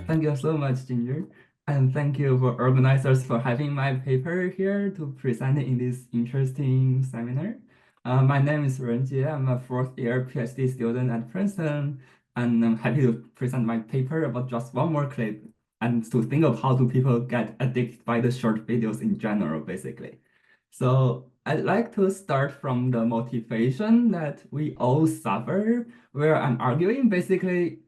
Thank you so much, Ginger. And thank you for organizers for having my paper here to present it in this interesting seminar. My name is Renjie. I'm a fourth year PhD student at Princeton, and I'm happy to present my paper about just one more clip and to think of how do people get addicted by the short videos in general, basically. So I'd like to start from the motivation that we all suffer, where I'm arguing basically,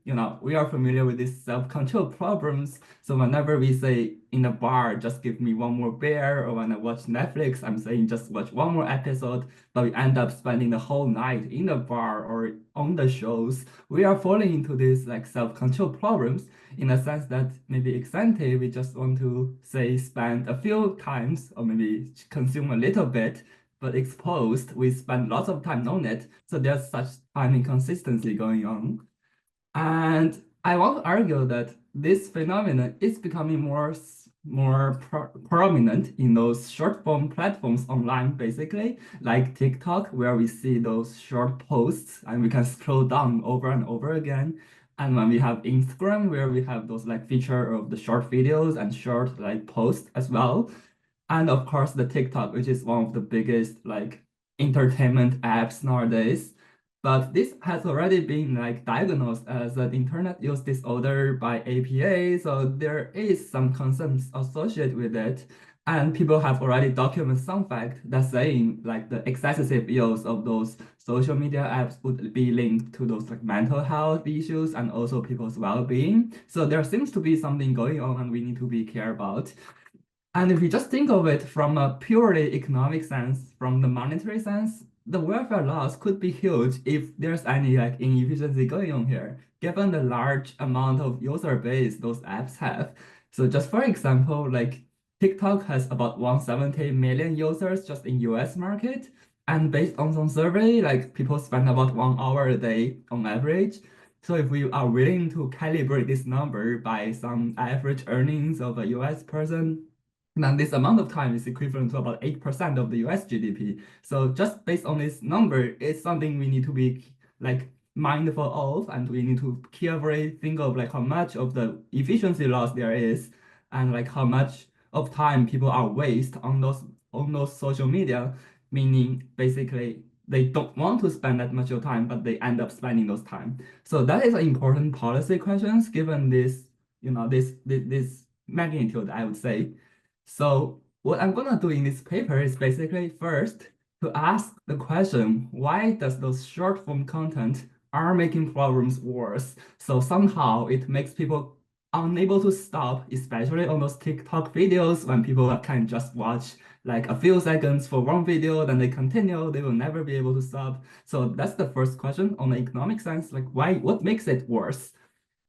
we are familiar with these self-control problems. So whenever we say in a bar, just give me one more beer, or when I watch Netflix, I'm saying just watch one more episode, but we end up spending the whole night in the bar or on the shows. We are falling into these like self-control problems in a sense that maybe ex ante, we just want to say spend a few times or maybe consume a little bit, but exposed, we spend lots of time on it. So there's such time inconsistency going on. And I want to argue that this phenomenon is becoming more prominent in those short form platforms online, basically, like TikTok, where we see those short posts and we can scroll down over and over again. And when we have Instagram, where we have those like feature of the short videos and short like posts as well. And of course, the TikTok, which is one of the biggest like entertainment apps nowadays. But this has already been like diagnosed as an internet use disorder by APA, so there is some concerns associated with it. And people have already documented some fact that saying like the excessive use of those social media apps would be linked to those like mental health issues and also people's well-being. So there seems to be something going on and we need to be care about. And if you just think of it from a purely economic sense, from the monetary sense, the welfare loss could be huge if there's any like inefficiency going on here, given the large amount of user base those apps have. So just for example, like TikTok has about 170 million users just in US market. And based on some survey, like people spend about 1 hour a day on average. So if we are willing to calibrate this number by some average earnings of a US person, now, this amount of time is equivalent to about 8% of the US GDP. So just based on this number, it's something we need to be like mindful of, and we need to carefully think of like how much of the efficiency loss there is, and like how much of time people are waste on those social media, meaning basically they don't want to spend that much of time, but they end up spending those time. So that is an important policy questions given this, this magnitude, I would say. So what I'm gonna do in this paper is basically first to ask the question, why does those short form content are making problems worse? So somehow it makes people unable to stop, especially on those TikTok videos when people can just watch like a few seconds for one video, then they continue, they will never be able to stop. So that's the first question on the economic sense, like what makes it worse?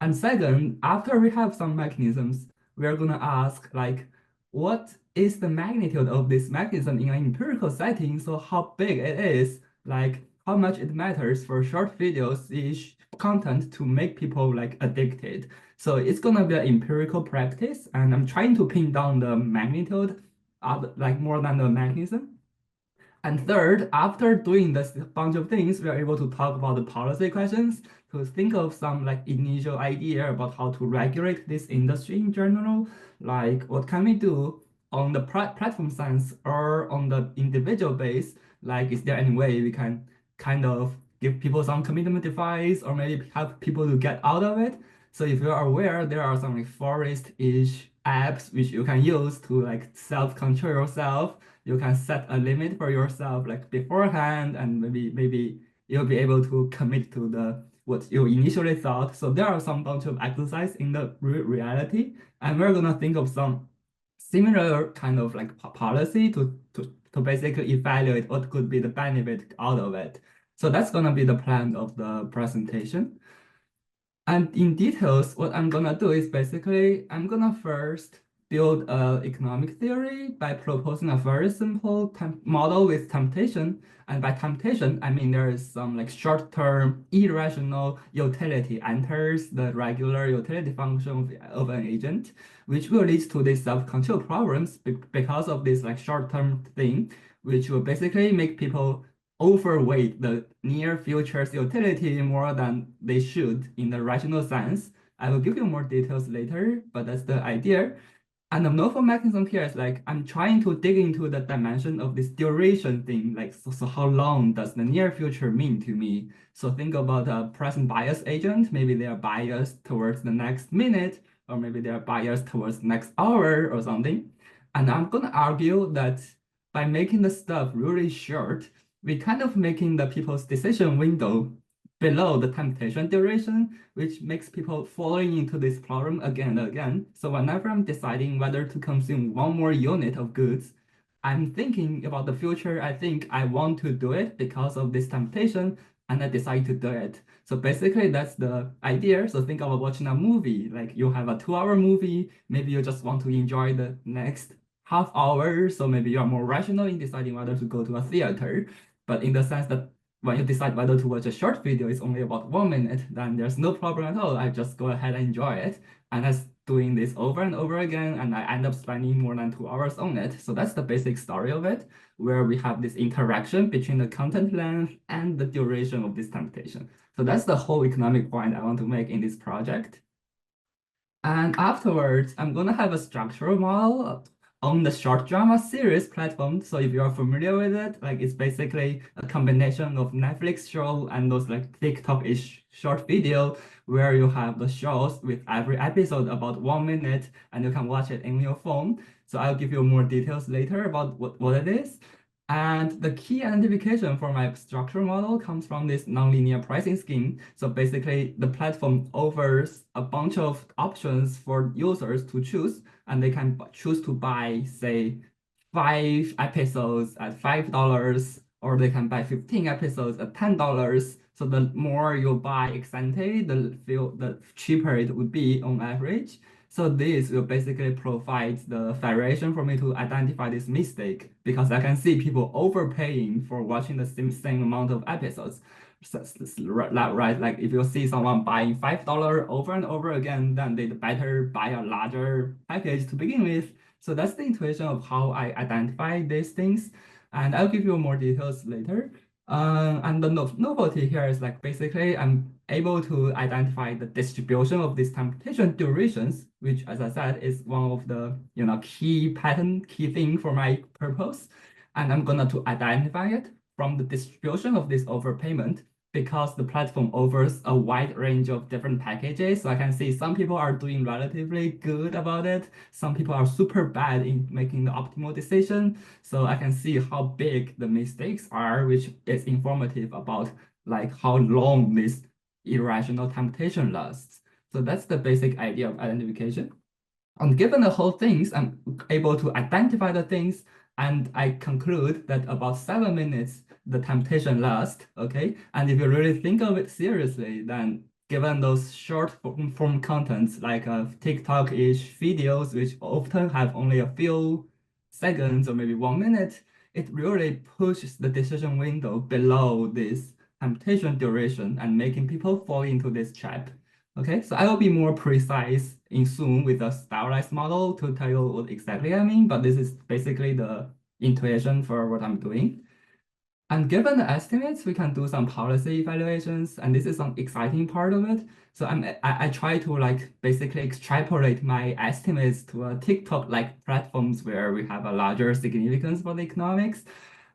And second, after we have some mechanisms, we are going to ask like, what is the magnitude of this mechanism in an empirical setting? So how big it is, like how much it matters for short videos ish content to make people like addicted. So it's going to be an empirical practice, and I'm trying to pin down the magnitude of like more than the mechanism. And third, after doing this bunch of things, we are able to talk about the policy questions to think of some like initial idea about how to regulate this industry in general. Like what can we do on the platform sense or on the individual base? Like, is there any way we can kind of give people some commitment device or maybe help people to get out of it? So if you are aware, there are some like forest-ish apps which you can use to like self-control yourself. You can set a limit for yourself like beforehand, and maybe you'll be able to commit to the what you initially thought. So there are some bunch of exercise in the reality, and we're gonna think of some similar kind of like policy to basically evaluate what could be the benefit out of it. So that's gonna be the plan of the presentation. And in details, what I'm gonna do is basically I'm gonna first build an economic theory by proposing a very simple model with temptation. And by temptation, I mean there is some like short-term irrational utility enters the regular utility function of an agent, which will lead to these self-control problems because of this like short-term thing, which will basically make people overweight the near future's utility more than they should in the rational sense. I will give you more details later, but that's the idea. And the novel mechanism here is like I'm trying to dig into the dimension of this duration thing. Like, so how long does the near future mean to me? So think about a present bias agent. Maybe they are biased towards the next minute, or maybe they are biased towards the next hour or something. And I'm gonna argue that by making the stuff really short, we kind of making the people's decision window below the temptation duration, which makes people falling into this problem again and again. So whenever I'm deciding whether to consume one more unit of goods, I'm thinking about the future. I think I want to do it because of this temptation, and I decide to do it. So basically, that's the idea. So think about watching a movie. Like you have a 2 hour movie, maybe you just want to enjoy the next half hour. So maybe you're more rational in deciding whether to go to a theater. But in the sense that when you decide whether to watch a short video, it's only about 1 minute, then there's no problem at all. I just go ahead and enjoy it. And I doing this over and over again, and I end up spending more than 2 hours on it. So that's the basic story of it, where we have this interaction between the content length and the duration of this temptation. So that's the whole economic point I want to make in this project. And afterwards, I'm gonna have a structural model on the short drama series platform. So if you're familiar with it, like it's basically a combination of Netflix show and those like TikTok-ish short video where you have the shows with every episode about 1 minute and you can watch it in your phone. So I'll give you more details later about what it is. And the key identification for my structural model comes from this nonlinear pricing scheme. So basically, the platform offers a bunch of options for users to choose, and they can choose to buy, say, 5 episodes at $5, or they can buy 15 episodes at $10. So the more you buy ex ante, the cheaper it would be on average. So this will basically provide the variation for me to identify this mistake because I can see people overpaying for watching the same amount of episodes. Right, like if you see someone buying $5 over and over again, then they'd better buy a larger package to begin with. So that's the intuition of how I identify these things. And I'll give you more details later. And the novelty here is like basically I'm able to identify the distribution of these temptation durations, which as I said is one of the key thing for my purpose. And I'm gonna to identify it from the distribution of this overpayment because the platform offers a wide range of different packages. So I can see some people are doing relatively good about it. Some people are super bad in making the optimal decision. So I can see how big the mistakes are, which is informative about like how long this irrational temptation lasts. So that's the basic idea of identification. And given the whole things, I'm able to identify the things, and I conclude that about 7 minutes the temptation lasts. Okay, and if you really think of it seriously, then given those short form contents like TikTok-ish videos, which often have only a few seconds or maybe 1 minute, it really pushes the decision window below this temptation duration and making people fall into this trap. Okay, so I will be more precise in soon with a stylized model to tell you what exactly I mean, but this is basically the intuition for what I'm doing. And given the estimates, we can do some policy evaluations, and this is some exciting part of it. So I try to like basically extrapolate my estimates to a TikTok-like platforms where we have a larger significance for the economics.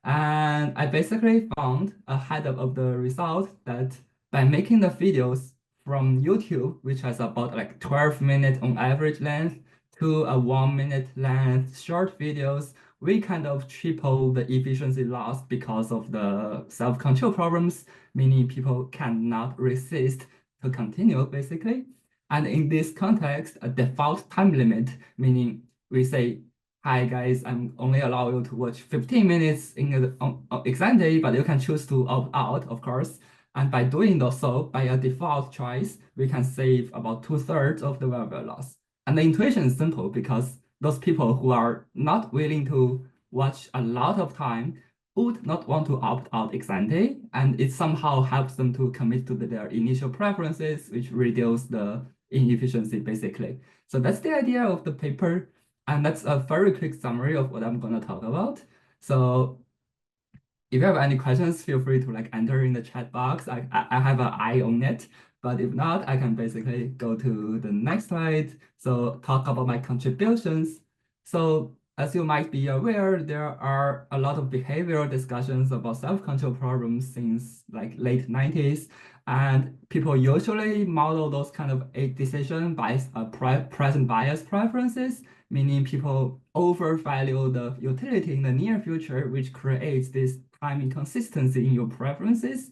And I basically found ahead of the result that by making the videos from YouTube, which has about like 12 minutes on average length, to a 1 minute length short videos, we kind of triple the efficiency loss because of the self-control problems, meaning people cannot resist to continue basically. And in this context, a default time limit, meaning we say hi guys, I'm only allow you to watch 15 minutes in the exam day, but you can choose to opt out, of course. And by doing so, by a default choice, we can save about two-thirds of the welfare loss. And the intuition is simple because those people who are not willing to watch a lot of time would not want to opt out ex ante, and it somehow helps them to commit to their initial preferences, which reduce the inefficiency basically. So that's the idea of the paper, and that's a very quick summary of what I'm gonna talk about. So if you have any questions, feel free to like enter in the chat box. I have an eye on it, but if not, I can basically go to the next slide. So talk about my contributions. So as you might be aware, there are a lot of behavioral discussions about self-control problems since like late 90s. And people usually model those kind of a decision by present bias preferences, meaning people overvalue the utility in the near future, which creates this time inconsistency in your preferences.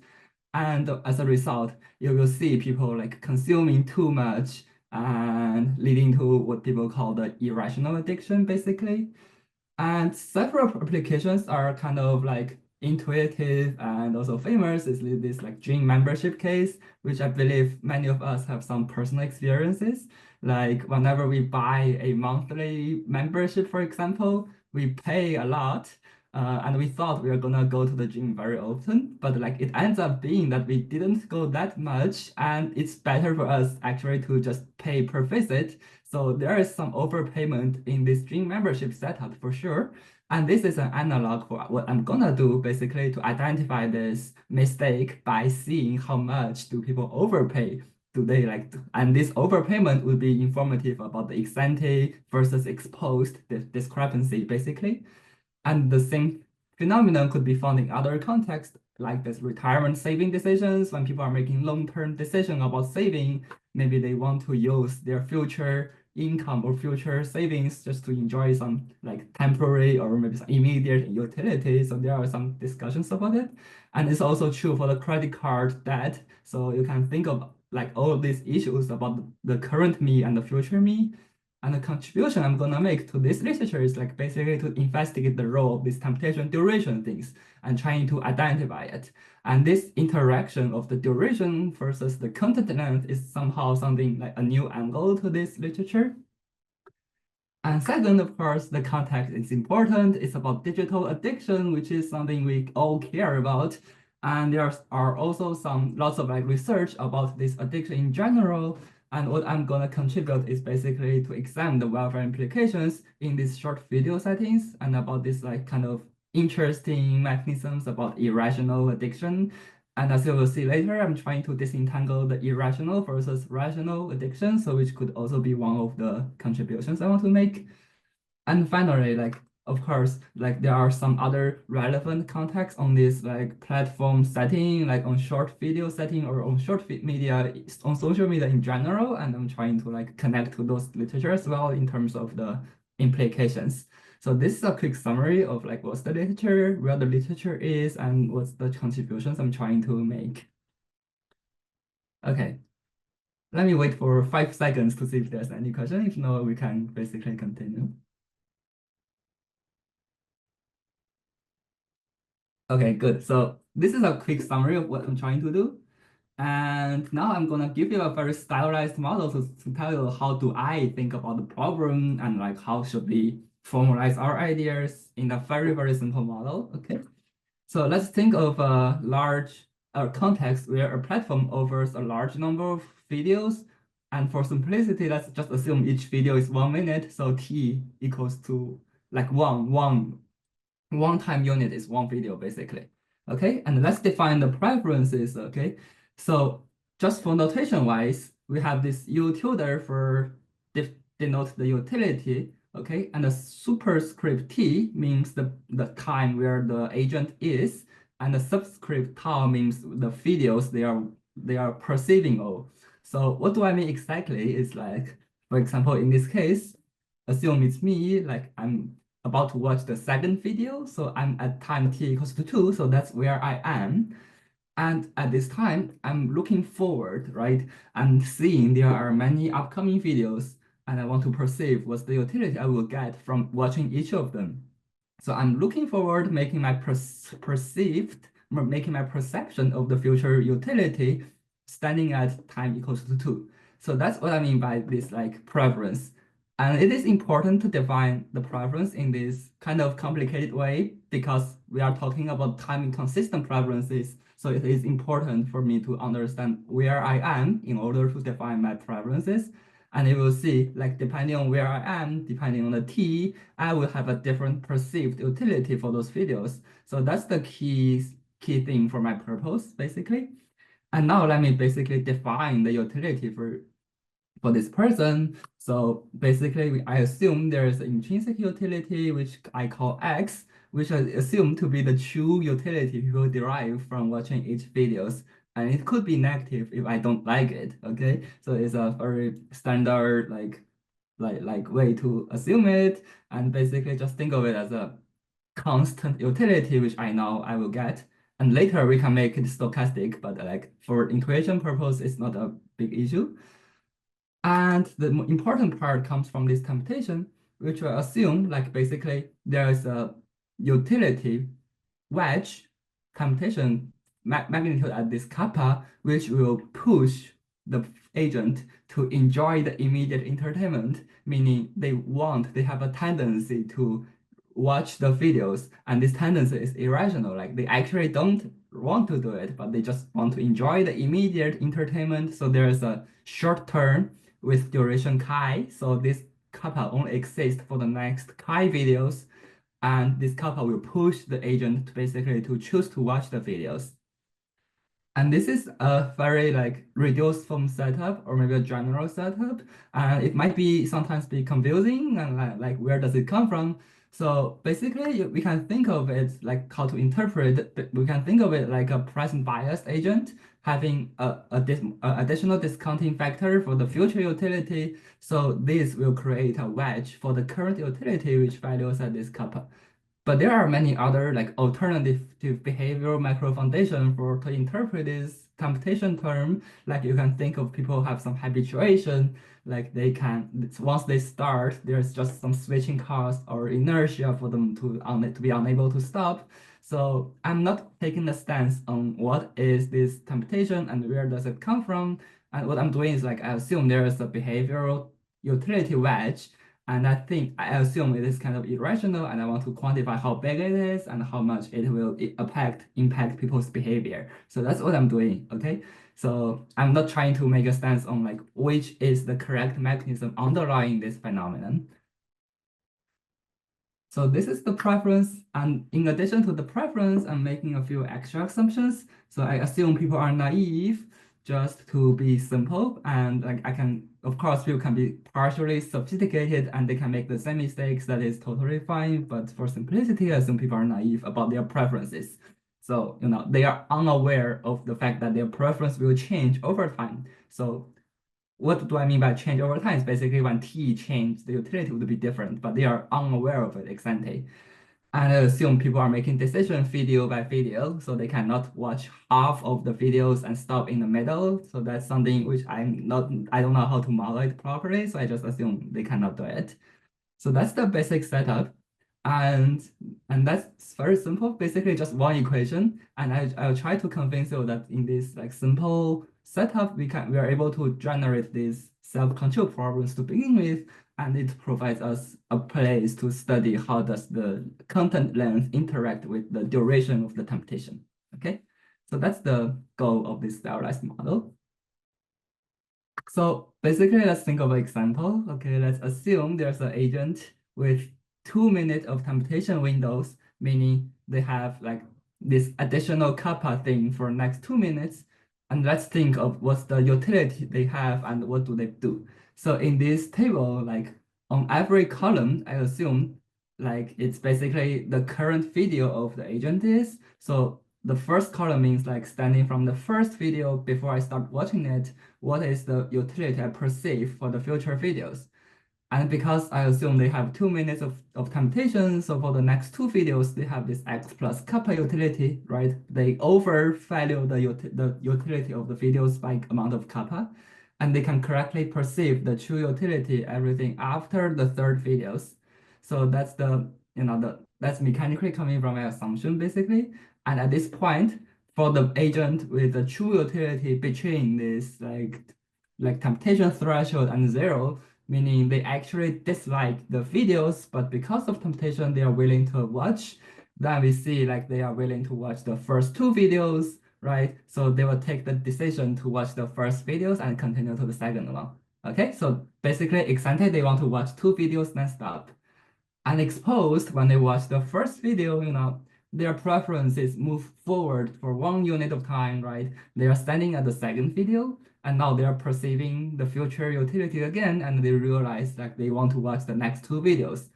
And as a result, you will see people like consuming too much and leading to what people call the irrational addiction, basically. And several applications are kind of like intuitive and also famous. Is this like gym membership case, which I believe many of us have some personal experiences. Like whenever we buy a monthly membership, for example, we pay a lot. And we thought we were gonna go to the gym very often, but like it ends up being that we didn't go that much, and it's better for us actually to just pay per visit. So there is some overpayment in this gym membership setup for sure. And this is an analog for what I'm gonna do basically to identify this mistake by seeing how much do people overpay. Do they like, and this overpayment will be informative about the ex ante versus exposed discrepancy basically. And the same phenomenon could be found in other contexts, like this retirement saving decisions. When people are making long-term decisions about saving, maybe they want to use their future income or future savings just to enjoy some like temporary or maybe some immediate utility. So there are some discussions about it. And it's also true for the credit card debt. So you can think of like all of these issues about the current me and the future me. And the contribution I'm gonna make to this literature is like basically to investigate the role of these temptation duration things and trying to identify it. And this interaction of the duration versus the content length is somehow something like a new angle to this literature. And second, of course, the context is important. It's about digital addiction, which is something we all care about. And there are also lots of like research about this addiction in general. And what I'm gonna contribute is basically to examine the welfare implications in these short video settings and about this like kind of interesting mechanisms about irrational addiction. And as you will see later, I'm trying to disentangle the irrational versus rational addiction, so which could also be one of the contributions I want to make. And finally, like, of course, like there are some other relevant contexts on this like platform setting, like on short video setting or on media, on social media in general. And I'm trying to like connect to those literature as well in terms of the implications. So this is a quick summary of like what's the literature, where the literature is, and what's the contributions I'm trying to make. Okay, let me wait for 5 seconds to see if there's any question. If no, we can basically continue. Okay, good. So this is a quick summary of what I'm trying to do. And now I'm gonna give you a very stylized model to tell you how do I think about the problem and like how should we formalize our ideas in a very, very simple model. Okay. So let's think of a large context where a platform offers a large number of videos. And for simplicity, let's just assume each video is 1 minute. So T equals to like one time unit is one video basically. Okay, and let's define the preferences. Okay, so just for notation wise, we have this utility for denote the utility. Okay, and the superscript T means the time where the agent is, and the subscript tau means the videos they are perceiving of. So what do I mean exactly is like, for example, in this case, assume it's me, like I'm about to watch the second video. So I'm at time t equals to 2. So that's where I am. And at this time, I'm looking forward, right? And seeing there are many upcoming videos. and I want to perceive what's the utility I will get from watching each of them. So I'm looking forward to making my perception of the future utility standing at time equals to 2. So that's what I mean by this like preference. And it is important to define the preference in this kind of complicated way because we are talking about time inconsistent preferences. So it is important for me to understand where I am in order to define my preferences. And you will see, like, depending on where I am, depending on the T, I will have a different perceived utility for those videos. So that's the key thing for my purpose, basically. And now let me basically define the utility for this person. So basically, I assume there is an intrinsic utility, which I call X, which I assume to be the true utility people derive from watching each videos. And it could be negative if I don't like it, okay? So it's a very standard like way to assume it. And basically just think of it as a constant utility, which I know I will get. And later we can make it stochastic, but like for intuition purpose, it's not a big issue. And the important part comes from this computation, which will assume like basically there is a utility wedge computation magnitude at this kappa, which will push the agent to enjoy the immediate entertainment, meaning they have a tendency to watch the videos, and this tendency is irrational. Like they actually don't want to do it, but they just want to enjoy the immediate entertainment. So there's a short term with duration chi. So this kappa only exists for the next chi videos, and this kappa will push the agent to basically to choose to watch the videos. And this is a very like reduced form setup or maybe a general setup. And it might be sometimes be confusing and like where does it come from? So basically we can think of it like how to interpret it. We can think of it like a present biased agent having a additional discounting factor for the future utility. So this will create a wedge for the current utility which values at this kappa. But there are many other like alternative to behavioral macro foundation for to interpret this computation term. Like you can think of people have some habituation, like they can once they start, there's just some switching cost or inertia for them to be unable to stop. So I'm not taking a stance on what is this computation and where does it come from. And what I'm doing is like I assume there is a behavioral utility wedge, and I assume it is kind of irrational, and I want to quantify how big it is and how much it will impact people's behavior. So that's what I'm doing, okay? So I'm not trying to make a stance on like which is the correct mechanism underlying this phenomenon. So this is the preference, and in addition to the preference, I'm making a few extra assumptions. So I assume people are naive just to be simple, and like of course, people can be partially sophisticated and they can make the same mistakes. That is totally fine. But for simplicity, I assume people are naive about their preferences. So, they are unaware of the fact that their preference will change over time. So what do I mean by change over time? It's basically when T change, the utility would be different, but they are unaware of it ex ante. And I assume people are making decisions video by video, so they cannot watch half of the videos and stop in the middle. So that's something which I don't know how to model it properly, so I just assume they cannot do it. So that's the basic setup. And that's very simple, basically just one equation. And I'll try to convince you that in this like simple setup, we are able to generate these self-control problems to begin with, and it provides us a place to study how does the content length interact with the duration of the computation. Okay, so that's the goal of this stylized model. So basically, let's think of an example. Okay, let's assume there's an agent with 2 minutes of computation windows, meaning they have like this additional kappa thing for next 2 minutes. And let's think of what's the utility they have and what do they do. So in this table, like on every column, I assume like it's basically the current video of the agent is. So the first column means like standing from the first video before I start watching it, what is the utility I perceive for the future videos. And because I assume they have 2 minutes of computation, so for the next two videos, they have this X plus kappa utility, right? They overvalue the utility of the videos by amount of kappa. and they can correctly perceive the true utility, everything after the third videos. So that's that's mechanically coming from an assumption basically. And at this point, for the agent with the true utility between this like temptation threshold and zero, meaning they actually dislike the videos, but because of temptation, they are willing to watch. Then we see like they are willing to watch the first two videos, right? So they will take the decision to watch the first videos and continue to the second one. Okay, so basically excited, they want to watch two videos non-stop. Unexposed, when they watch the first video, their preferences move forward for 1 unit of time, right? They are standing at the second video, and now they are perceiving the future utility again, and they realize that they want to watch the next two videos,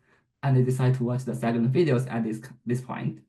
and they decide to watch the second videos at this point.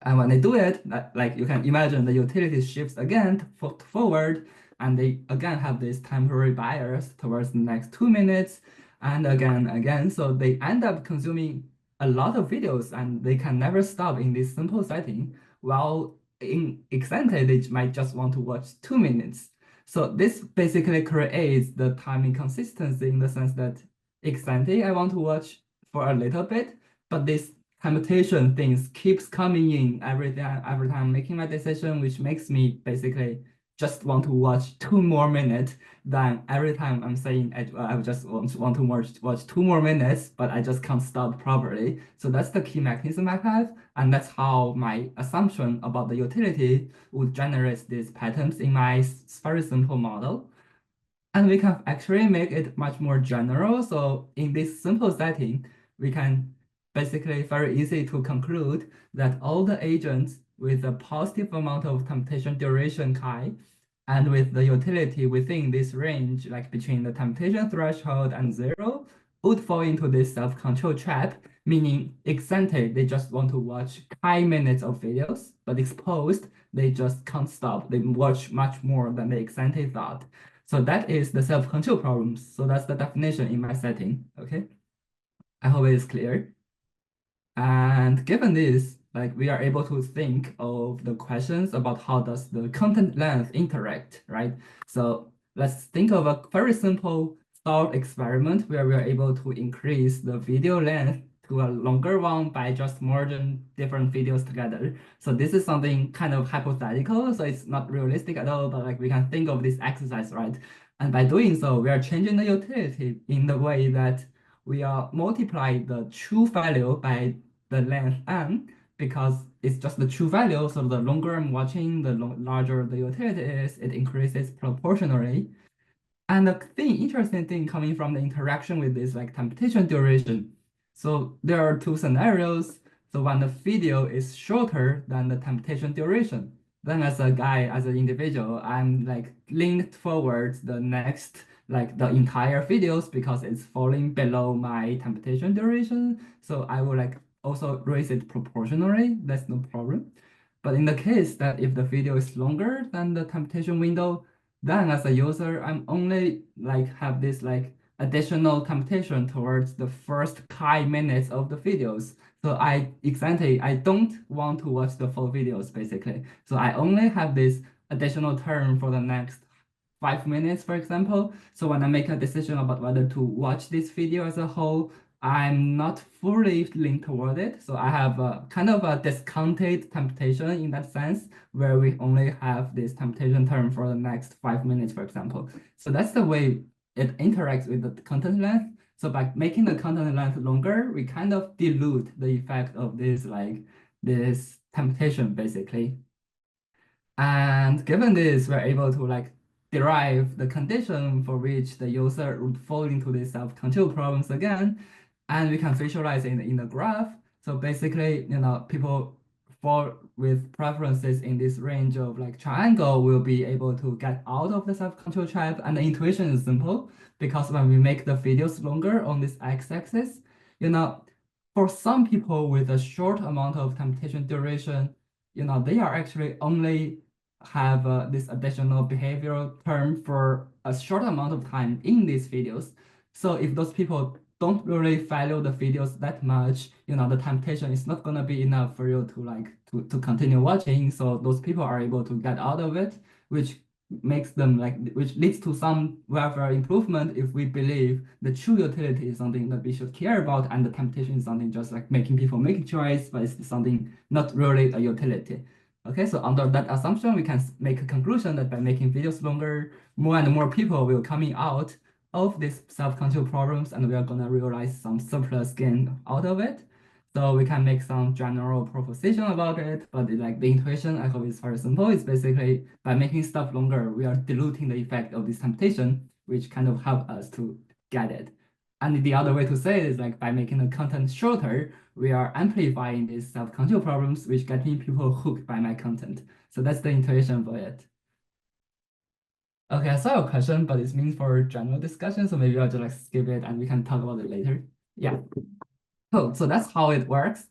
And when they do it, like you can imagine the utility shifts again forward, and they again have this temporary bias towards the next 2 minutes, and again. So they end up consuming a lot of videos, and they can never stop in this simple setting. While in Exante, they might just want to watch 2 minutes. So this basically creates the time inconsistency in the sense that Exante, I want to watch for a little bit, but this commutation things keeps coming in every time making my decision, which makes me basically just want to watch 2 more minutes than every time I'm saying I just want to watch 2 more minutes, but I just can't stop properly. So that's the key mechanism I have, and that's how my assumption about the utility would generate these patterns in my very simple model. And we can actually make it much more general. So in this simple setting, we can basically very easy to conclude that all the agents with a positive amount of temptation duration chi and with the utility within this range, like between the temptation threshold and zero, would fall into this self-control trap, meaning excited, they just want to watch high minutes of videos, but exposed, they just can't stop. They watch much more than the excited thought. So that is the self-control problems. So that's the definition in my setting. Okay. I hope it is clear. And given this, like we are able to think of the questions about how does the content length interact, right? So let's think of a very simple thought experiment where we are able to increase the video length to a longer one by just merging different videos together. So this is something kind of hypothetical, so it's not realistic at all, but like we can think of this exercise, right? And by doing so, we are changing the utility in the way that we are multiply the true value by the length n because it's just the true value. So the longer I'm watching, the larger the utility is, it increases proportionally. And the interesting thing coming from the interaction with this like temptation duration. So there are two scenarios. So when the video is shorter than the temptation duration, then as a guy, as an individual, I'm like leaned forward the next, like the entire videos because it's falling below my temptation duration. So I will like also raise it proportionally. That's no problem. But in the case that if the video is longer than the temptation window, then as a user, I'm only like have this like additional temptation towards the first 5 minutes of the videos. So I don't want to watch the full videos basically. So I only have this additional term for the next 5 minutes, for example. So when I make a decision about whether to watch this video as a whole, I'm not fully linked toward it. So I have a kind of a discounted temptation in that sense, where we only have this temptation term for the next 5 minutes, for example. So that's the way it interacts with the content length. So by making the content length longer, we kind of dilute the effect of this temptation basically. And given this, we're able to like derive the condition for which the user would fall into these self-control problems again, and we can visualize it in the graph. So basically, people fall with preferences in this range of like triangle will be able to get out of the self-control trap. And the intuition is simple because when we make the videos longer on this x-axis, for some people with a short amount of temptation duration, they are actually only have this additional behavioral term for a short amount of time in these videos. So if those people don't really value the videos that much, the temptation is not gonna be enough for you to like to continue watching. So those people are able to get out of it, which makes them like which leads to some welfare improvement if we believe the true utility is something that we should care about and the temptation is something just like making people make a choice, but it's something not really a utility. Okay, so under that assumption, we can make a conclusion that by making videos longer, more and more people will coming out of these self-control problems and we are gonna realize some surplus gain out of it. So we can make some general proposition about it, but like the intuition, I hope it's very simple. It's basically by making stuff longer, we are diluting the effect of this temptation, which kind of help us to get it. And the other way to say it is like by making the content shorter, we are amplifying these self-control problems, which getting people hooked by my content. So that's the intuition for it. Okay, I saw a question, but it's meant for general discussion, so maybe I'll just like skip it and we can talk about it later. Yeah. Cool. So that's how it works.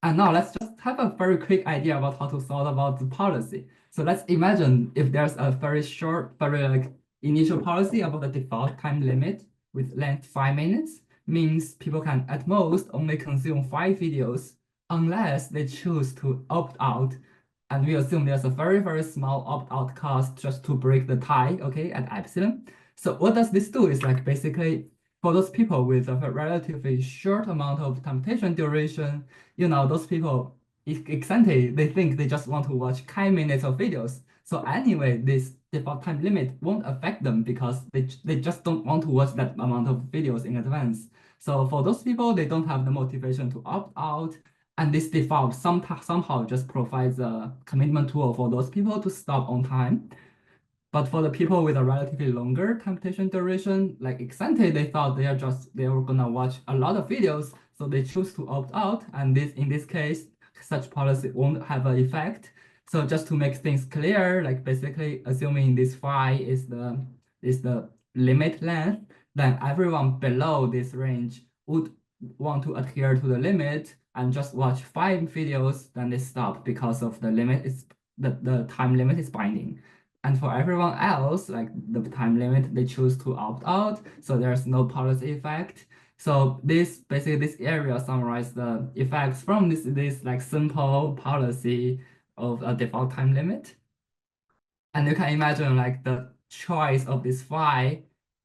And now let's just have a very quick idea about how to solve about the policy. So let's imagine if there's a very short, very like initial policy about the default time limit with length 5 minutes, means people can at most only consume 5 videos unless they choose to opt out. And we assume there's a very, very small opt-out cost just to break the tie, okay, at epsilon. So what does this do is like basically for those people with a relatively short amount of temptation duration, those people, ex ante, they think they just want to watch 10 minutes of videos. So anyway, this default time limit won't affect them because they just don't want to watch that amount of videos in advance. So for those people, they don't have the motivation to opt out. And this default somehow just provides a commitment tool for those people to stop on time. But for the people with a relatively longer temptation duration, like Exante, they thought they were gonna watch a lot of videos, so they choose to opt out. And in this case, such policy won't have an effect. So just to make things clear, like basically assuming this phi is the limit length, then everyone below this range would want to adhere to the limit and just watch 5 videos, then they stop because of the time limit is binding. And for everyone else, like the time limit, they choose to opt out, so there's no policy effect. So this area summarizes the effects from this like simple policy of a default time limit. And you can imagine like the choice of this phi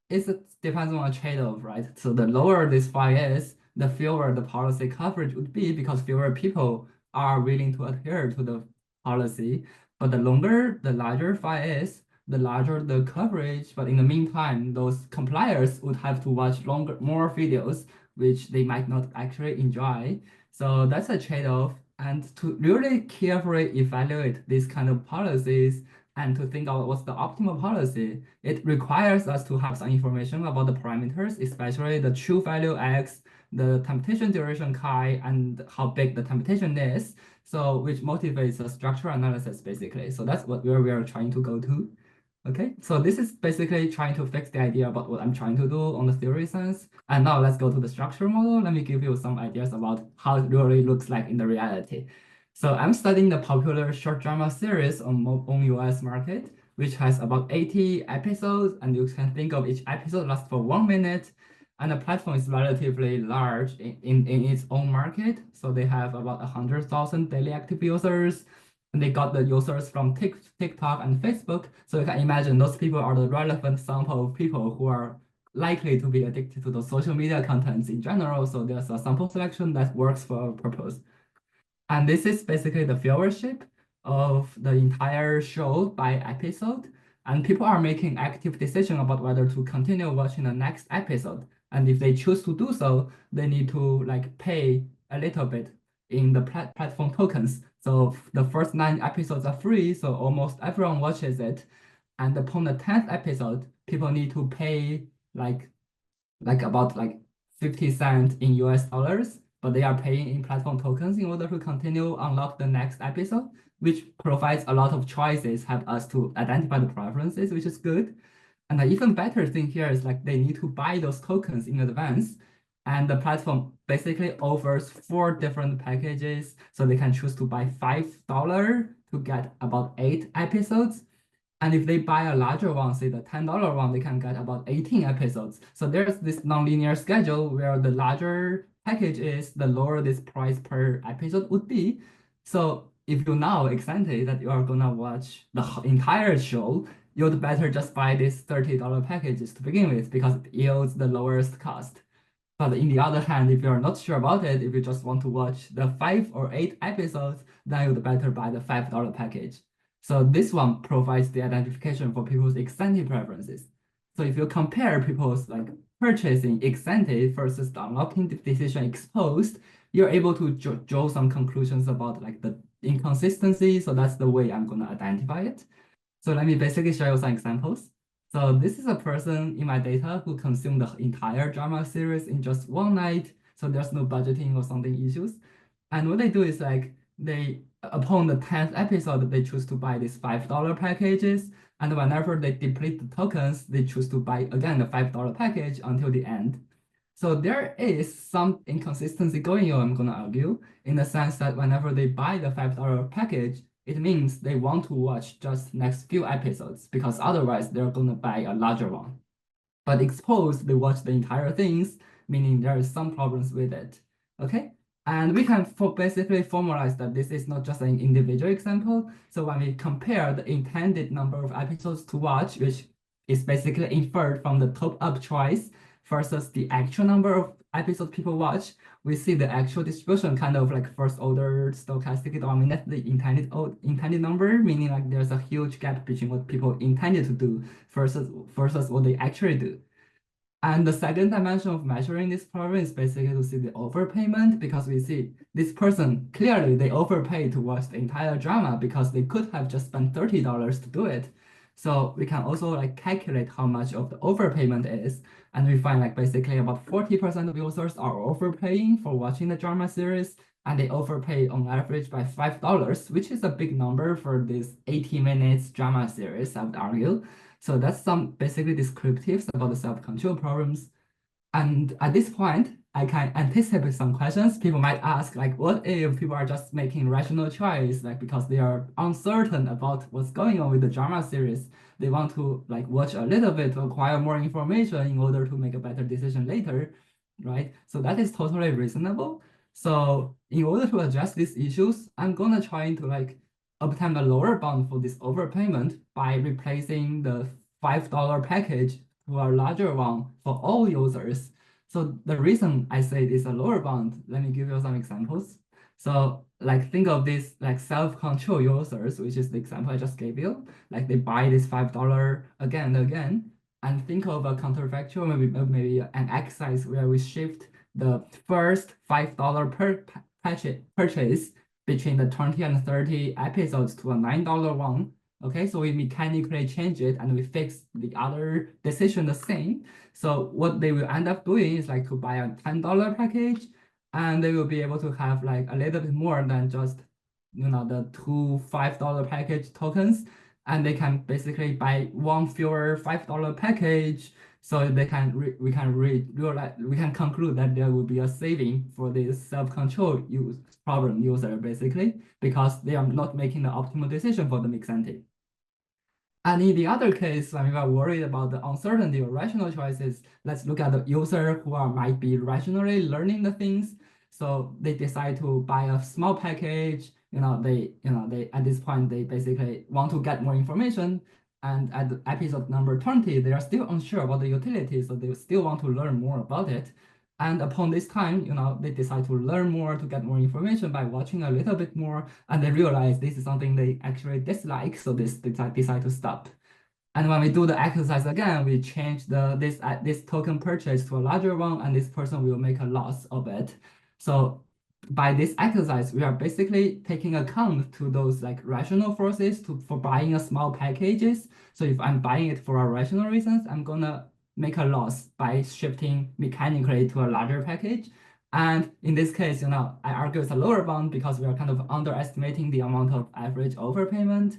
depends on a trade-off, right? So the lower this phi is, the fewer the policy coverage would be because fewer people are willing to adhere to the policy. But the longer, the larger phi is, the larger the coverage. But in the meantime, those compliers would have to watch more videos, which they might not actually enjoy. So that's a trade-off. And to really carefully evaluate these kind of policies, and to think about what's the optimal policy, it requires us to have some information about the parameters, especially the true value x, the temptation duration chi, and how big the temptation is. So which motivates the structural analysis basically. So that's where we are trying to go to. Okay, so this is basically trying to fix the idea about what I'm trying to do on the theory sense. And now let's go to the structural model. Let me give you some ideas about how it really looks like in the reality. So I'm studying the popular short drama series on US market, which has about 80 episodes, and you can think of each episode lasts for 1 minute. And the platform is relatively large in its own market. So they have about 100,000 daily active users. And they got the users from TikTok and Facebook. So you can imagine those people are the relevant sample of people who are likely to be addicted to the social media contents in general. So there's a sample selection that works for our purpose. And this is basically the viewership of the entire show by episode. And people are making active decision about whether to continue watching the next episode. And if they choose to do so, they need to like pay a little bit in the platform tokens. So the first 9 episodes are free, so almost everyone watches it. And upon the 10th episode, people need to pay about 50 cents in US dollars, but they are paying in platform tokens in order to continue unlock the next episode, which provides a lot of choices, help us to identify the preferences, which is good. And the even better thing here is like they need to buy those tokens in advance. And the platform basically offers 4 different packages. So they can choose to buy $5 to get about 8 episodes. And if they buy a larger one, say the $10 one, they can get about 18 episodes. So there's this nonlinear schedule where the larger package is, the lower this price per episode would be. So if you now excited that you are gonna watch the entire show, you'd better just buy this $30 packages to begin with because it yields the lowest cost. But in the other hand, if you're not sure about it, if you just want to watch the 5 or 8 episodes, then you'd better buy the $5 package. So this one provides the identification for people's extended preferences. So if you compare people's like purchasing extended versus the unlocking decision exposed, you're able to draw some conclusions about like the inconsistency. So that's the way I'm gonna identify it. So let me basically show you some examples. So this is a person in my data who consumed the entire drama series in just one night. So there's no budgeting or something issues. And what they do is like they upon the 10th episode, they choose to buy these $5 packages. And whenever they deplete the tokens, they choose to buy again the $5 package until the end. So there is some inconsistency going on, I'm gonna argue, in the sense that whenever they buy the $5 package, it means they want to watch just next few episodes because otherwise they're gonna buy a larger one. But exposed, they watch the entire things, meaning there is some problems with it. Okay? And we can basically formalize that this is not just an individual example. So when we compare the intended number of episodes to watch, which is basically inferred from the top up choice versus the actual number of episodes people watch, we see the actual distribution kind of like first order stochastic dominate the intended number, meaning like there's a huge gap between what people intended to do versus what they actually do. And the second dimension of measuring this problem is basically to see the overpayment because we see this person clearly they overpaid to watch the entire drama because they could have just spent $30 to do it. So we can also like calculate how much of the overpayment is, and we find like basically about 40% of users are overpaying for watching the drama series, and they overpay on average by $5, which is a big number for this 80 minutes drama series, I would argue. So that's some basically descriptives about the self-control problems. And at this point, I can anticipate some questions. People might ask, like, what if people are just making rational choice, like because they are uncertain about what's going on with the drama series? They want to like watch a little bit to acquire more information in order to make a better decision later, right? So that is totally reasonable. So in order to address these issues, I'm gonna try to like obtain a lower bound for this overpayment by replacing the $5 package to a larger one for all users. So the reason I say it's a lower bound, let me give you some examples. So like think of this like self-control users, which is the example I just gave you. Like they buy this $5 again and again, and think of a counterfactual, maybe an exercise where we shift the first $5 per purchase between the 20 and 30 episodes to a $9 one. Okay, so we mechanically change it and we fix the other decision the same. So what they will end up doing is like to buy a $10 package, and they will be able to have like a little bit more than just the two $5 package tokens, and they can basically buy one fewer $5 package. So they can realize we can conclude that there will be a saving for this self-control problem user basically because they are not making the optimal decision for the mix ante. And in the other case, when we are worried about the uncertainty or rational choices, let's look at the user who might be rationally learning the things. So they decide to buy a small package. They at this point they basically want to get more information. And at the episode number 20, they are still unsure about the utility, so they still want to learn more about it. And upon this time, they decide to learn more to get more information by watching a little bit more, and they realize this is something they actually dislike, so they decide to stop. And when we do the exercise again, we change this token purchase to a larger one, and this person will make a loss of it. So by this exercise, we are basically taking account to those like rational forces for buying a small packages. So if I'm buying it for a rational reasons, I'm gonna make a loss by shifting mechanically to a larger package. And in this case, I argue it's a lower bound because we are kind of underestimating the amount of average overpayment.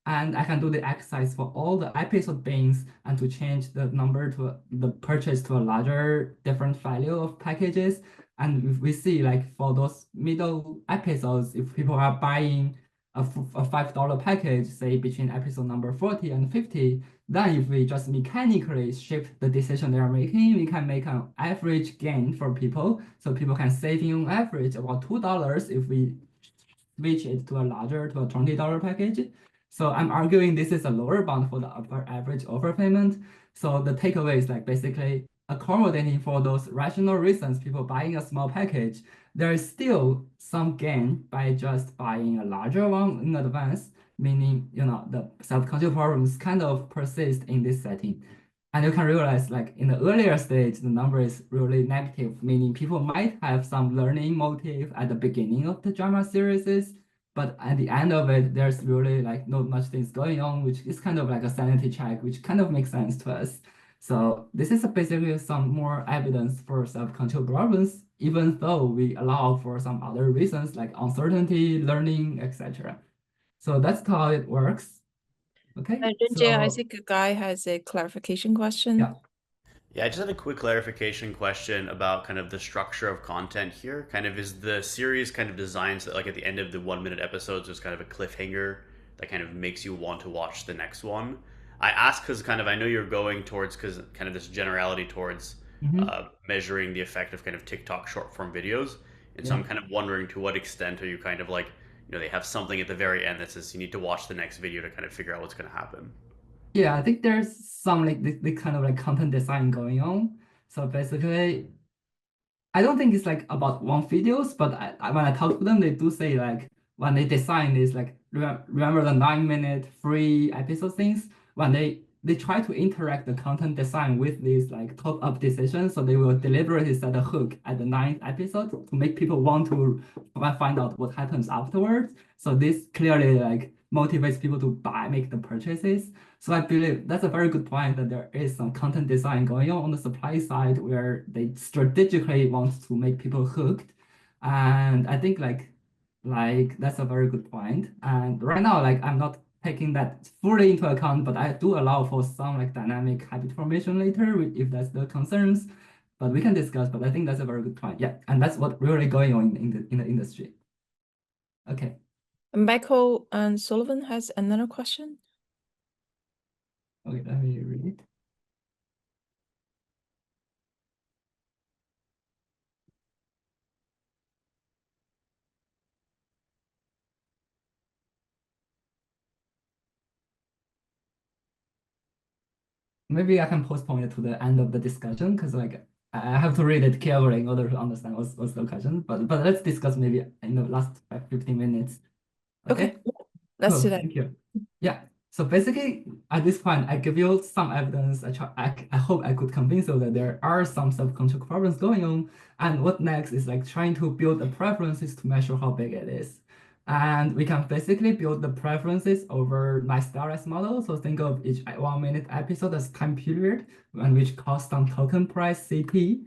And I can do the exercise for all the episode bins and to change the number to the purchase to a larger different value of packages. And if we see like for those middle episodes, if people are buying a $5 package, say between episode number 40 and 50, then if we just mechanically shift the decision they are making, we can make an average gain for people. So people can save on average about $2 if we switch it to a $20 package. So I'm arguing this is a lower bound for the upper average overpayment. So the takeaway is like basically accommodating for those rational reasons, people buying a small package, there is still some gain by just buying a larger one in advance, meaning, the self-control problems kind of persist in this setting. And you can realize like in the earlier stage, the number is really negative, meaning people might have some learning motive at the beginning of the drama series, but at the end of it, there's really like not much things going on, which is kind of like a sanity check, which kind of makes sense to us. So this is basically some more evidence for self-control problems, even though we allow for some other reasons like uncertainty, learning, etc. So that's how it works. Okay, Renjie, I so think a guy has a clarification question. yeah. Yeah, I just had a quick clarification question about kind of the structure of content here. Kind of is the series kind of designed so that, like, at the end of the 1 minute episodes, there's kind of a cliffhanger that kind of makes you want to watch the next one. I ask because kind of I know you're going towards because kind of this generality towards Mhm. measuring the effect of kind of TikTok short form videos, and so Yeah. I'm kind of wondering to what extent are you kind of like they have something at the very end that says you need to watch the next video to kind of figure out what's going to happen. Yeah, I think there's some like the kind of like content design going on. So basically, I don't think it's like about one videos, but when I talk to them, they do say like when they design this, like remember the 9 minute free episode things, when they try to interact the content design with these like top up decisions, so they will deliberately set a hook at the ninth episode to make people want to find out what happens afterwards. So this clearly like motivates people to make the purchases. So I believe that's a very good point that there is some content design going on the supply side where they strategically want to make people hooked. And I think like that's a very good point. And right now, like I'm not taking that fully into account, but I do allow for some like dynamic habit formation later if that's the concerns. But we can discuss, but I think that's a very good point. Yeah, and that's what really going on in the industry. Okay. Michael and Sullivan has another question. Okay, let me read it. Maybe I can postpone it to the end of the discussion because like I have to read it carefully in order to understand what's the question. But let's discuss maybe in the last 15 minutes. Okay, Okay? let's do Cool, that. thank you. Yeah. So basically, at this point, I give you some evidence. I hope I could convince you that there are some self-control problems going on. And what next is like trying to build the preferences to measure how big it is. And we can basically build the preferences over my stylized model. So think of each 1 minute episode as time period, and which costs some token price CP.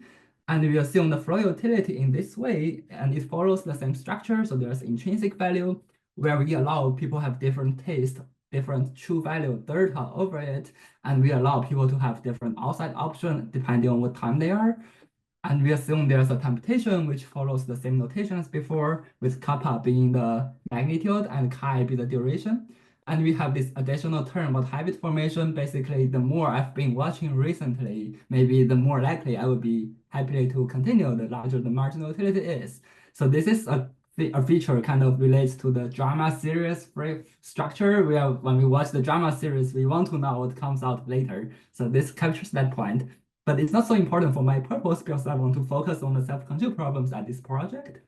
And we assume the flow utility in this way, and it follows the same structure. So there's intrinsic value where we allow people have different taste, different true value delta over it, and we allow people to have different outside option depending on what time they are. And we assume there's a temptation which follows the same notation as before, with kappa being the magnitude and chi be the duration. And we have this additional term about habit formation. Basically, the more I've been watching recently, maybe the more likely I will be happy to continue, the larger the marginal utility is. So this is a feature kind of relates to the drama series structure, where when we watch the drama series, we want to know what comes out later. So this captures that point. But it's not so important for my purpose because I want to focus on the self-control problems at this project.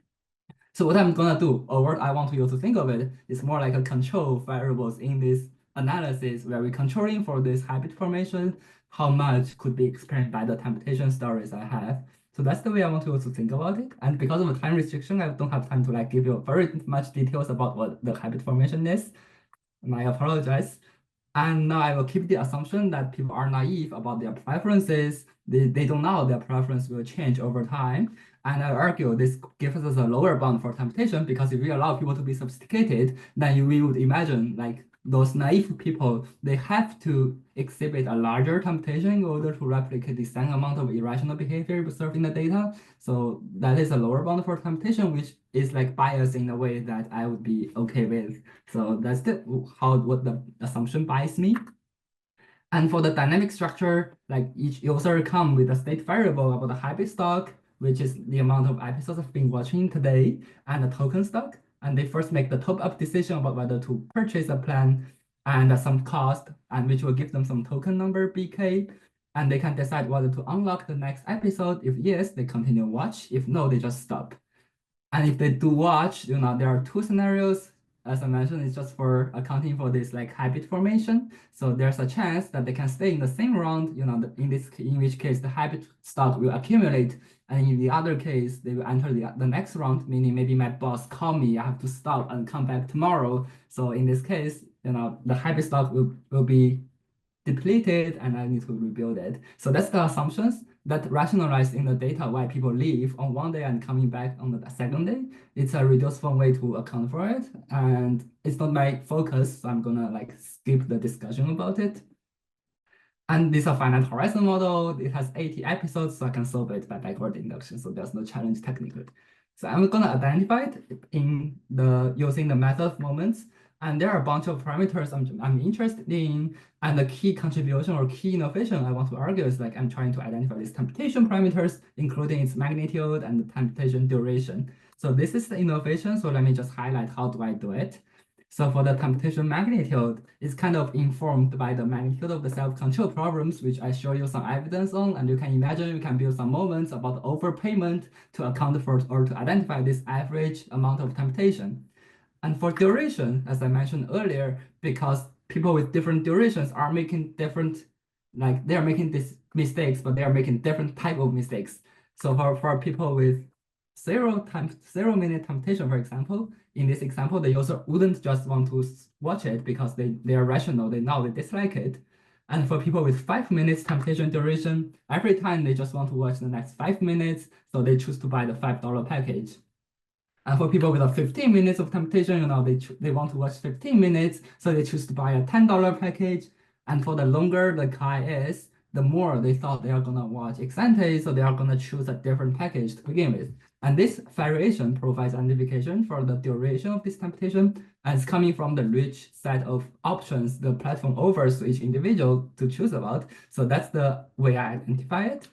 So what I'm gonna do, or what I want you to think of it, is more like a control variables in this analysis where we're controlling for this habit formation, how much could be explained by the temptation stories I have. So that's the way I want you to think about it. And because of the time restriction, I don't have time to like give you very much details about what the habit formation is. And I apologize. And now I will keep the assumption that people are naive about their preferences. They don't know their preference will change over time. And I argue this gives us a lower bound for temptation because if we allow people to be sophisticated, then we would imagine like those naive people, they have to exhibit a larger temptation in order to replicate the same amount of irrational behavior observed in the data. So that is a lower bound for temptation, which is like biased in a way that I would be okay with. So that's what the assumption bias me. And for the dynamic structure, like each user come with a state variable about the habit stock, which is the amount of episodes I've been watching today, and a token stock. And they first make the top up decision about whether to purchase a plan. and some cost, and which will give them some token number BK, and they can decide whether to unlock the next episode. If yes, they continue watch. If no, they just stop. And if they do watch, there are two scenarios. As I mentioned, it's just for accounting for this like habit formation. So there's a chance that they can stay in the same round, in which case the habit stock will accumulate. And in the other case, they will enter the next round, meaning maybe my boss call me, I have to stop and come back tomorrow. So in this case, the habit stock will be depleted and I need to rebuild it. So that's the assumptions that rationalize in the data why people leave on one day and coming back on the second day. It's a reduced form way to account for it. And it's not my focus, so I'm gonna skip the discussion about it. And this is a finite horizon model. It has 80 episodes, so I can solve it by backward induction. So there's no challenge technically. So I'm gonna identify it using the method of moments. And there are a bunch of parameters I'm interested in. And the key contribution or key innovation I want to argue is I'm trying to identify these temperation parameters, including its magnitude and the temperation duration. So this is the innovation. So let me just highlight how do I do it. So for the temperation magnitude, it's kind of informed by the magnitude of the self-control problems, which I show you some evidence on. And you can imagine you can build some moments about overpayment to account for or to identify this average amount of temptation. And for duration, as I mentioned earlier, because people with different durations are making different, they are making these mistakes, but they are making different type of mistakes. So for people with 0 minute temptation, for example, in this example, the user wouldn't just want to watch it because they are rational, they dislike it. And for people with 5 minutes temptation duration, every time they just want to watch the next 5 minutes, so they choose to buy the $5 package. And for people with a 15 minutes of temptation, they want to watch 15 minutes, so they choose to buy a $10 package. And for the longer the Kai is, the more they thought they are gonna watch ex ante, so they are gonna choose a different package to begin with. And this variation provides identification for the duration of this temptation, and it's coming from the rich set of options the platform offers to each individual to choose about. So that's the way I identify it.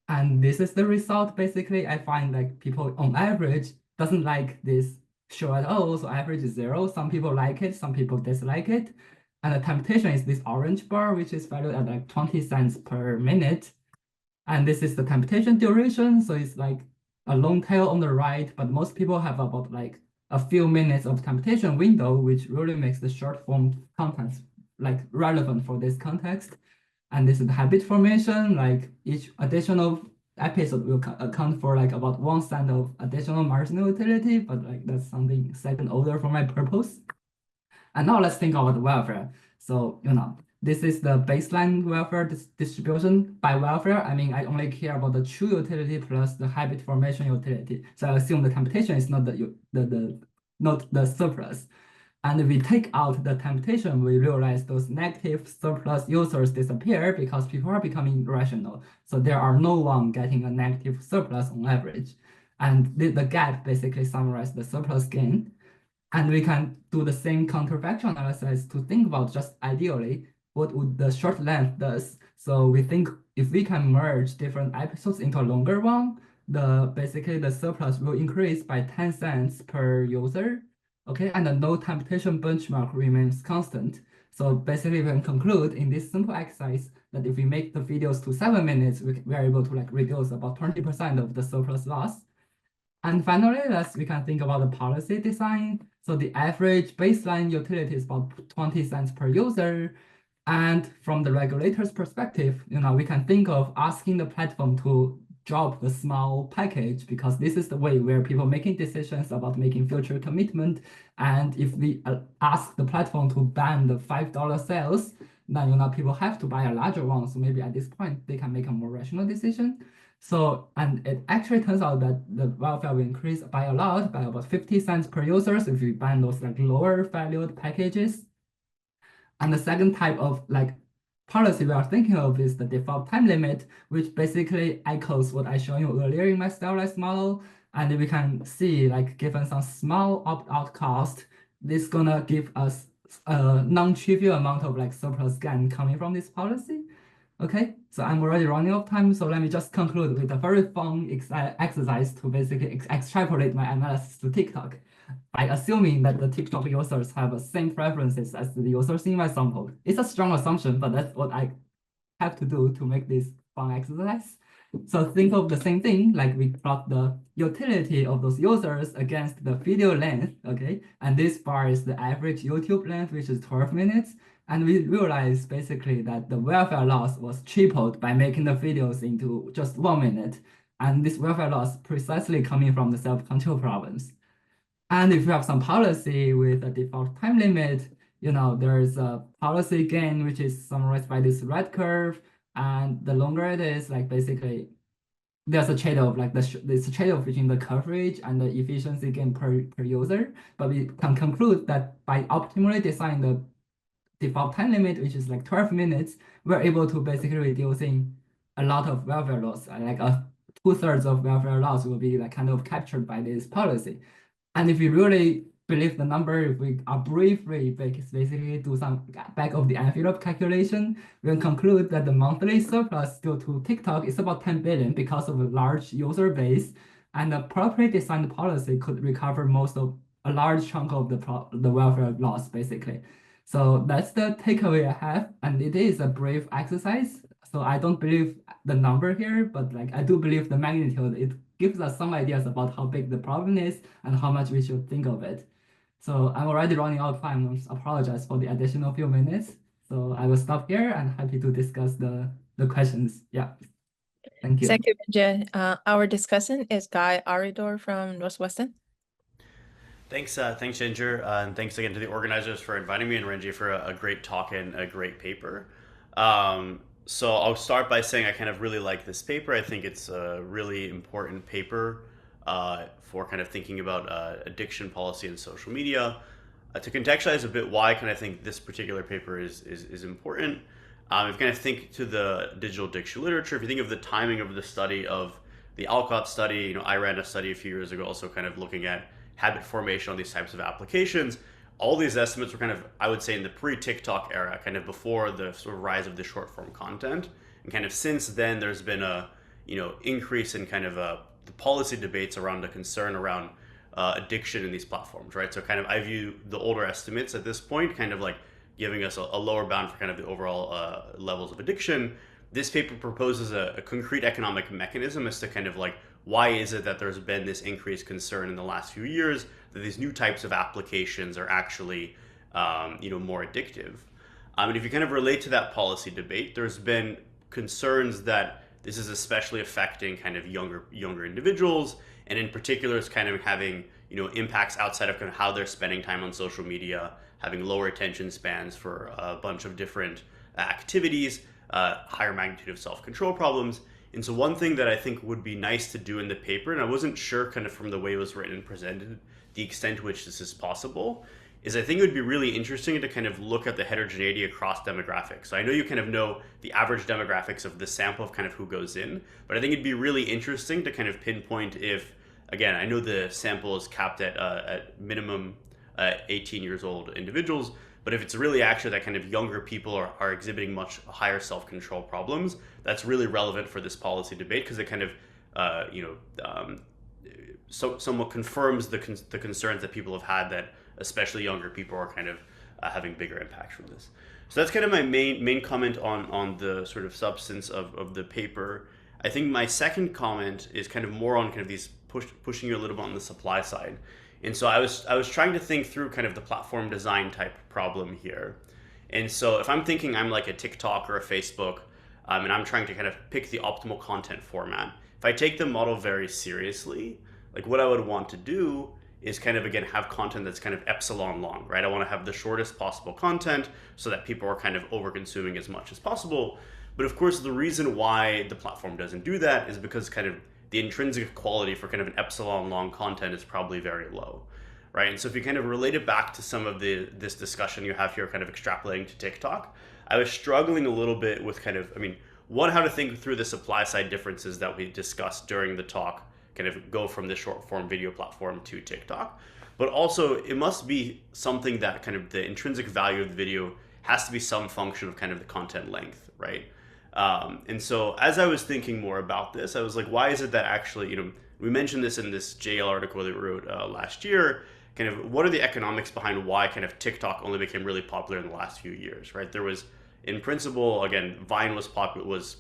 And this is the result. Basically, I find people on average doesn't like this show at all. So average is 0. Some people like it, some people dislike it. And the temptation is this orange bar, which is valued at 20 cents per minute. And this is the temptation duration. So it's a long tail on the right, but most people have about a few minutes of temptation window, which really makes the short form content relevant for this context. And this is the habit formation, each additional episode will account for about 1 cent of additional marginal utility, but that's something second order for my purpose. And now let's think about welfare. So, this is the baseline welfare distribution. By welfare, I mean I only care about the true utility plus the habit formation utility. So I assume the temptation is not the surplus. And if we take out the temptation, we realize those negative surplus users disappear because people are becoming rational. So there are no one getting a negative surplus on average. And the gap basically summarizes the surplus gain. And we can do the same counterfactual analysis to think about just ideally what would the short length does. So we think if we can merge different episodes into a longer one, basically the surplus will increase by 10 cents per user. Okay, and the no temptation benchmark remains constant. So basically, we can conclude in this simple exercise that if we make the videos to 7 minutes, we are able to reduce about 20% of the surplus loss. And finally, we can think about the policy design. So the average baseline utility is about 20 cents per user. And from the regulator's perspective, we can think of asking the platform to drop the small package because this is the way where people making decisions about making future commitment. And if we ask the platform to ban the $5 sales, then people have to buy a larger one. So maybe at this point they can make a more rational decision. So, and it actually turns out that the welfare will increase by a lot, by about 50 cents per users if we ban those lower valued packages. And the second type of policy we are thinking of is the default time limit, which basically echoes what I showed you earlier in my stylized model. And we can see given some small opt-out cost, this is gonna give us a non-trivial amount of surplus gain coming from this policy. Okay, so I'm already running out of time, so let me just conclude with a very fun exercise to basically extrapolate my analysis to TikTok by assuming that the TikTok users have the same preferences as the users in my sample. It's a strong assumption, but that's what I have to do to make this fun exercise. So think of the same thing, like we plot the utility of those users against the video length, okay? And this bar is the average YouTube length, which is 12 minutes. And we realized basically that the welfare loss was tripled by making the videos into just 1 minute. And this welfare loss precisely coming from the self-control problems. And if you have some policy with a default time limit, there's a policy gain, which is summarized by this red curve. And the longer it is, like basically, there's a trade-off, like there's a trade-off between the coverage and the efficiency gain per user. But we can conclude that by optimally designing the default time limit, which is like 12 minutes, we're able to basically reducing a lot of welfare loss. Like 2/3 of welfare loss will be like kind of captured by this policy. And if you really believe the number, if we are briefly basically do some back of the envelope calculation, we can conclude that the monthly surplus due to TikTok is about 10 billion because of a large user base, and a properly designed policy could recover most of a large chunk of the welfare loss, basically. So that's the takeaway I have, and it is a brief exercise. So I don't believe the number here, but like I do believe the magnitude. It gives us some ideas about how big the problem is and how much we should think of it. So I'm already running out of time. I apologize for the additional few minutes. So I will stop here and happy to discuss the questions. Yeah. Thank you. Thank you, Renjie. Our discussant is Guy Aridor from Northwestern. Thanks, Ginger, and thanks again to the organizers for inviting me and Renjie for a great talk and a great paper. So I'll start by saying I kind of really like this paper. I think it's a really important paper for kind of thinking about addiction policy and social media. To contextualize a bit why I kind of think this particular paper is important, if you kind of think to the digital addiction literature, if you think of the timing of the study of the Alcott study, I ran a study a few years ago also kind of looking at habit formation on these types of applications. All these estimates were kind of, I would say, in the pre-TikTok era, kind of before the sort of rise of the short form content. And kind of since then, there's been a, increase in kind of the policy debates around the concern around addiction in these platforms, right? So kind of I view the older estimates at this point kind of like giving us a lower bound for kind of the overall levels of addiction. This paper proposes a concrete economic mechanism as to kind of like, why is it that there's been this increased concern in the last few years that these new types of applications are actually, more addictive? And if you kind of relate to that policy debate, there's been concerns that this is especially affecting kind of younger individuals, and in particular, it's kind of having impacts outside of kind of how they're spending time on social media, having lower attention spans for a bunch of different activities, higher magnitude of self-control problems. And so one thing that I think would be nice to do in the paper, and I wasn't sure kind of from the way it was written and presented, the extent to which this is possible, is I think it would be really interesting to kind of look at the heterogeneity across demographics. So I know you kind of know the average demographics of the sample of kind of who goes in, but I think it'd be really interesting to kind of pinpoint if, again, I know the sample is capped at minimum 18 years old individuals, but if it's really actually that kind of younger people are exhibiting much higher self-control problems, that's really relevant for this policy debate because it kind of, somewhat confirms the concerns that people have had that especially younger people are kind of having bigger impacts from this. So that's kind of my main comment on the sort of substance of the paper. I think my second comment is kind of more on kind of these pushing you a little bit on the supply side. And so I was trying to think through kind of the platform design type problem here. And so if I'm thinking I'm like a TikTok or a Facebook, and I'm trying to kind of pick the optimal content format, if I take the model very seriously, like what I would want to do is kind of, again, have content that's kind of epsilon long, right? I want to have the shortest possible content so that people are kind of over consuming as much as possible. But of course, the reason why the platform doesn't do that is because kind of the intrinsic quality for kind of an epsilon long content is probably very low, right? And so if you kind of relate it back to some of this discussion you have here, kind of extrapolating to TikTok, I was struggling a little bit with kind of, one, how to think through the supply side differences that we discussed during the talk, kind of go from the short form video platform to TikTok. But also it must be something that kind of the intrinsic value of the video has to be some function of kind of the content length, right? And so as I was thinking more about this, I was like, why is it that actually, we mentioned this in this JL article that we wrote last year, kind of what are the economics behind why kind of TikTok only became really popular in the last few years, right? There was, in principle, again, Vine was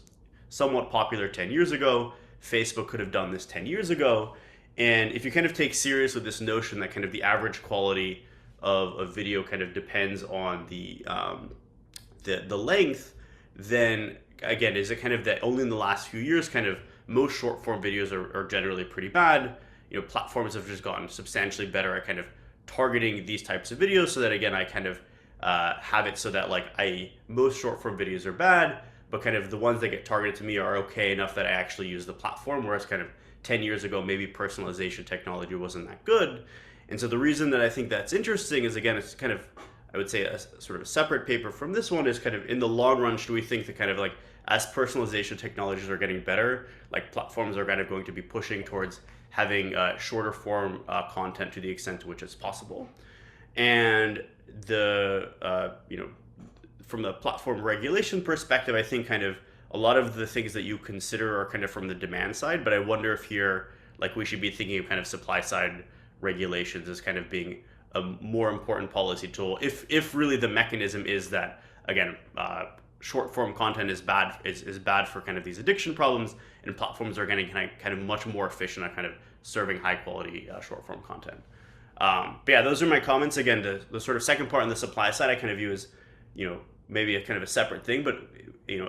somewhat popular 10 years ago. Facebook could have done this 10 years ago. And if you kind of take serious with this notion that kind of the average quality of a video kind of depends on the length, then again, is it kind of that only in the last few years kind of most short form videos are generally pretty bad? Platforms have just gotten substantially better at kind of targeting these types of videos, so that again, I kind of have it so that like most short form videos are bad, but kind of the ones that get targeted to me are okay enough that I actually use the platform, whereas kind of 10 years ago, maybe personalization technology wasn't that good. And so the reason that I think that's interesting is, again, it's kind of, I would say, a sort of a separate paper from this one, is kind of in the long run, should we think that kind of like as personalization technologies are getting better, like platforms are kind of going to be pushing towards having shorter form content to the extent to which it's possible. And from the platform regulation perspective, I think kind of a lot of the things that you consider are kind of from the demand side, but I wonder if here, like, we should be thinking of kind of supply side regulations as kind of being a more important policy tool, if really the mechanism is that, again, short form content is bad for kind of these addiction problems, and platforms are getting kind of much more efficient at kind of serving high quality short form content. But yeah, those are my comments. Again, the sort of second part on the supply side, I kind of view as, maybe a kind of a separate thing, but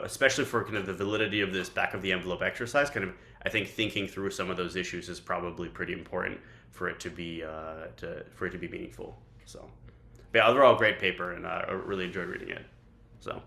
especially for kind of the validity of this back of the envelope exercise, kind of, I think thinking through some of those issues is probably pretty important for it to be meaningful. So, but yeah, overall great paper, and I really enjoyed reading it. So.